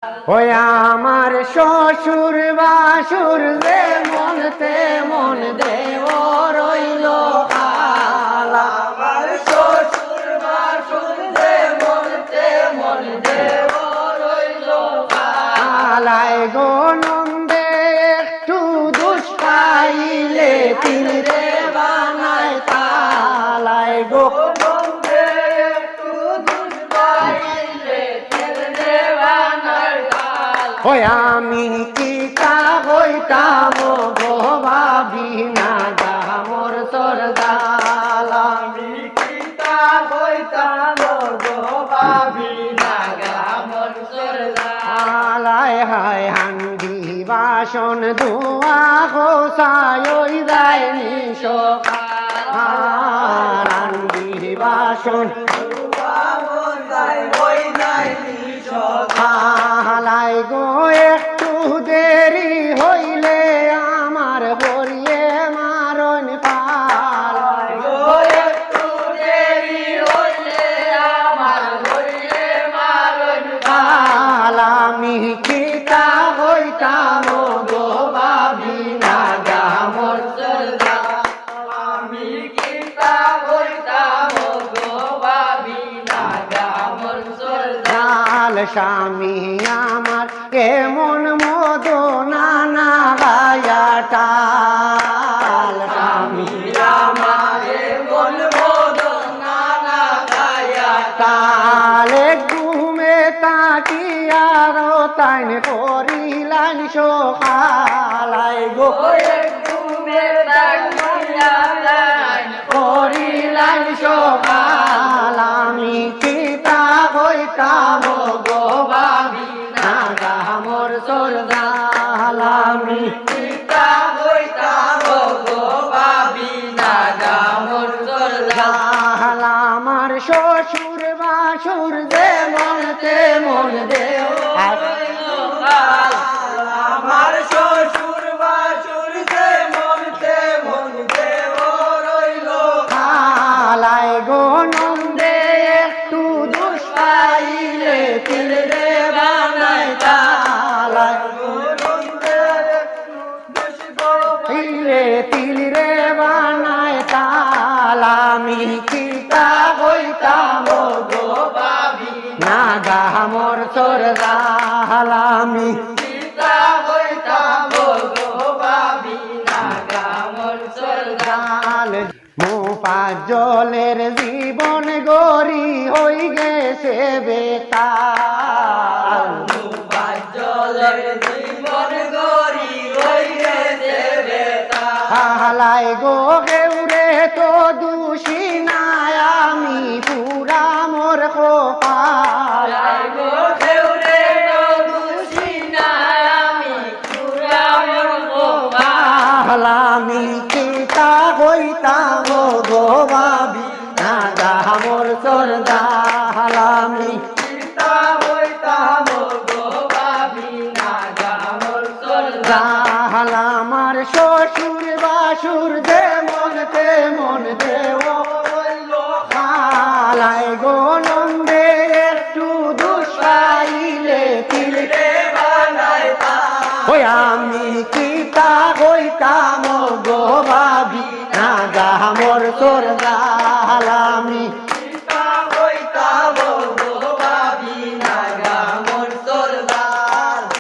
ওই আমার শ্বশুর বাসুর যে মন তেমন দেব রইল কালা। আমার শ্বশুর বাসুর যে মন তেমন দেব রইল কালায় গো নন্দে একটু দুষ পাইলে তিন রে বানায় তালায় গো নন্দে একটু দুষ পাইলে তিল রে বানায় তাল। ওই আমি কি তা হইতাম গো ভাবি না মোর তোর জালা। আমি কি তা হইতাম গো ভাবি নাগা মোর সরলা। আলায় হায় হান্ডি বাসন ধোয়া হোসায় ওই যায়নি সকাল। হান্ডি বাসন আলায় গো একটু দেরি হইলে আমার বলিয়ে মারণ পাল। আমি কিতা হইতাম গো ভাবি না মোর জাল। স্বামী আমার কেমন মদ নানা গায়া টাল। স্বামী কালে ঘুমে তাকিয়ার তাইন করিলান সকালাই গো করিলান সকাল। আমি কিতা হইতাম গো ভাবি না মোর তোর জাল। আমি জাল আমার শ্বশুর বাসুর যে মন তেমন দেও আমার শ্বশুর বাসুর যে মন তেমন দেব রইল কালায় গো নন্দে একটু দুষ পাইলে তিল রে বানায় তালায়। তিলে তিল রে বানায় তাল। আমি কিতা হইতাম গো ভাবি না মোর তোর জাল। আমি জাল মোপা জলের জীবন গরি হই গেছে বেতাল। হালায় গো গেউরে তো দোষী নাই আমি পুরা মোর কপাল। আমি কিতা হইতাম গো ভাবি না মোর তোর জাল। আমি জাল আমার শ্বশুর বাসুর যে মন তেমন দেব কালায় গো নন্দে একটু দুষ পাইলে তিল ওই আমি কিতা হইতাম গো ভাবি না মোর তোর জাল।